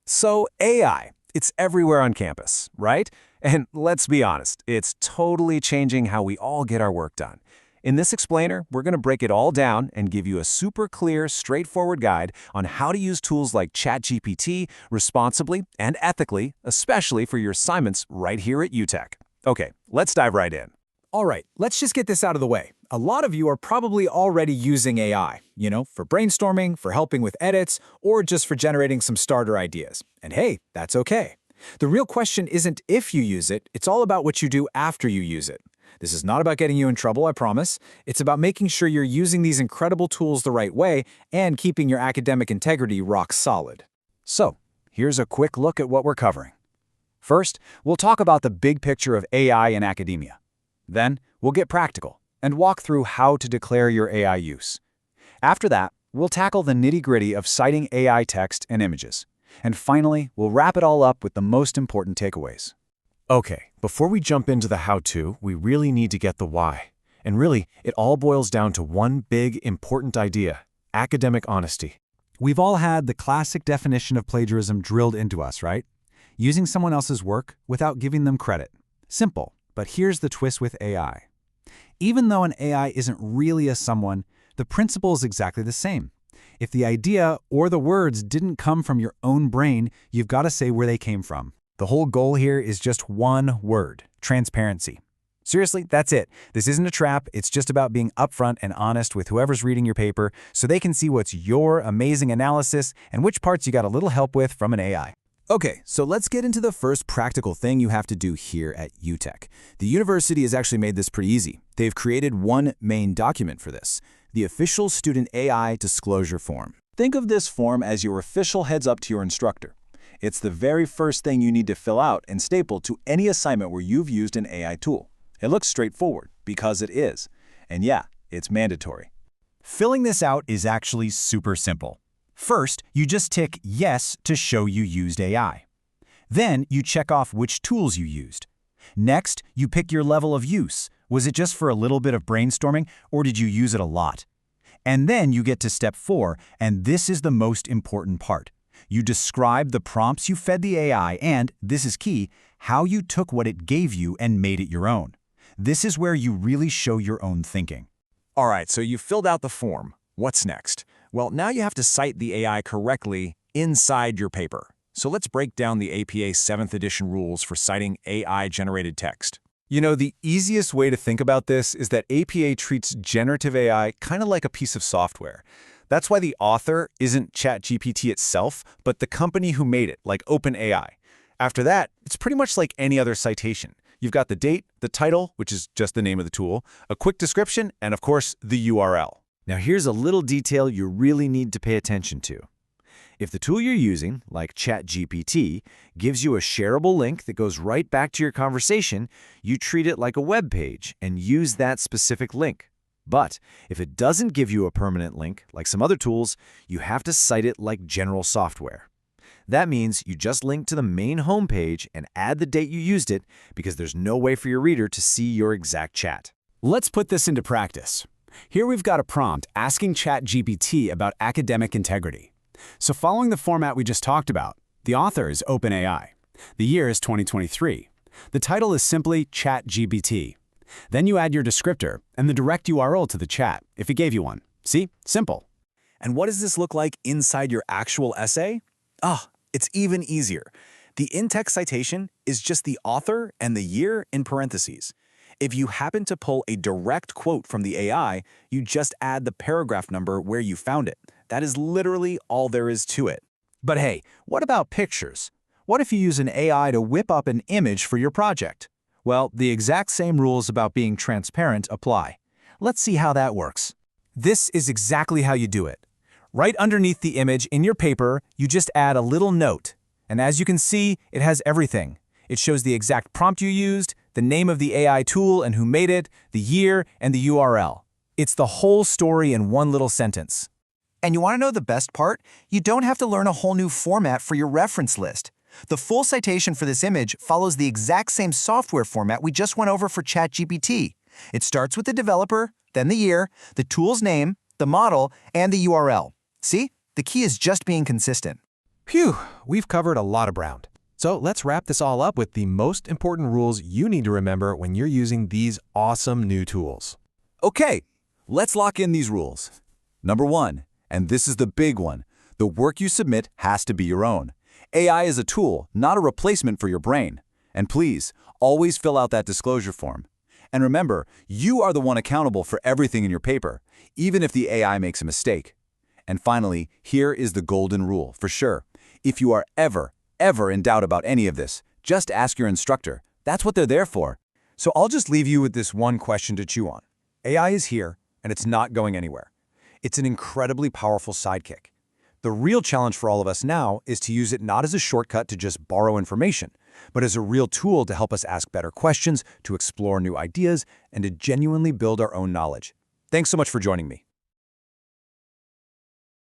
So AI, it's everywhere on campus, right? And let's be honest, it's totally changing how we all get our work done. In this explainer, we're going to break it all down and give you a super clear, straightforward guide on how to use tools like ChatGPT responsibly and ethically, especially for your assignments right here at UTech. Okay, let's dive right in. All right, let's just get this out of the way. A lot of you are probably already using AI, for brainstorming, for helping with edits, or just for generating some starter ideas. And hey, that's okay. The real question isn't if you use it, it's all about what you do after you use it. This is not about getting you in trouble, I promise. It's about making sure you're using these incredible tools the right way and keeping your academic integrity rock solid. So, here's a quick look at what we're covering. First, we'll talk about the big picture of AI in academia. Then, we'll get practical and walk through how to declare your AI use. After that, we'll tackle the nitty-gritty of citing AI text and images. And finally, we'll wrap it all up with the most important takeaways. Okay, before we jump into the how-to, we really need to get the why. And really, it all boils down to one big, important idea: academic honesty. We've all had the classic definition of plagiarism drilled into us, right? Using someone else's work without giving them credit. Simple, but here's the twist with AI. Even though an AI isn't really a someone, the principle is exactly the same. If the idea or the words didn't come from your own brain, you've got to say where they came from. The whole goal here is just one word: transparency. Seriously, that's it. This isn't a trap. It's just about being upfront and honest with whoever's reading your paper so they can see what's your amazing analysis and which parts you got a little help with from an AI. Okay, so let's get into the first practical thing you have to do here at UTech. The university has actually made this pretty easy. They've created one main document for this: the official student AI disclosure form. Think of this form as your official heads up to your instructor. It's the very first thing you need to fill out and staple to any assignment where you've used an AI tool. It looks straightforward because it is. And yeah, it's mandatory. Filling this out is actually super simple. First, you just tick yes to show you used AI. Then you check off which tools you used. Next, you pick your level of use. Was it just for a little bit of brainstorming, or did you use it a lot? And then you get to step 4, and this is the most important part. You describe the prompts you fed the AI and, this is key, how you took what it gave you and made it your own. This is where you really show your own thinking. All right, so you filled out the form. What's next? Well, now you have to cite the AI correctly inside your paper. So let's break down the APA 7th edition rules for citing AI-generated text. The easiest way to think about this is that APA treats generative AI kind of like a piece of software. That's why the author isn't ChatGPT itself, but the company who made it, like OpenAI. After that, it's pretty much like any other citation. You've got the date, the title, which is just the name of the tool, a quick description, and of course, the URL. Now here's a little detail you really need to pay attention to. If the tool you're using, like ChatGPT, gives you a shareable link that goes right back to your conversation, you treat it like a web page and use that specific link. But if it doesn't give you a permanent link, like some other tools, you have to cite it like general software. That means you just link to the main homepage and add the date you used it, because there's no way for your reader to see your exact chat. Let's put this into practice. Here we've got a prompt asking ChatGPT about academic integrity. So following the format we just talked about, the author is OpenAI. The year is 2023. The title is simply ChatGPT. Then you add your descriptor and the direct URL to the chat, if it gave you one. See? Simple. And what does this look like inside your actual essay? It's even easier. The in-text citation is just the author and the year in parentheses. If you happen to pull a direct quote from the AI, you just add the paragraph number where you found it. That is literally all there is to it. But hey, what about pictures? What if you use an AI to whip up an image for your project? Well, the exact same rules about being transparent apply. Let's see how that works. This is exactly how you do it. Right underneath the image in your paper, you just add a little note. And as you can see, it has everything. It shows the exact prompt you used, the name of the AI tool and who made it, the year, and the URL. It's the whole story in one little sentence. And you want to know the best part? You don't have to learn a whole new format for your reference list. The full citation for this image follows the exact same software format we just went over for ChatGPT. It starts with the developer, then the year, the tool's name, the model, and the URL. See? The key is just being consistent. Phew, we've covered a lot of ground. So let's wrap this all up with the most important rules you need to remember when you're using these awesome new tools. Okay, let's lock in these rules. Number 1, and this is the big one, the work you submit has to be your own. AI is a tool, not a replacement for your brain. And please, always fill out that disclosure form. And remember, you are the one accountable for everything in your paper, even if the AI makes a mistake. And finally, here is the golden rule, for sure. If you are ever in doubt about any of this, just ask your instructor. That's what they're there for. So I'll just leave you with this one question to chew on. AI is here, and it's not going anywhere. It's an incredibly powerful sidekick. The real challenge for all of us now is to use it not as a shortcut to just borrow information, but as a real tool to help us ask better questions, to explore new ideas, and to genuinely build our own knowledge. Thanks so much for joining me.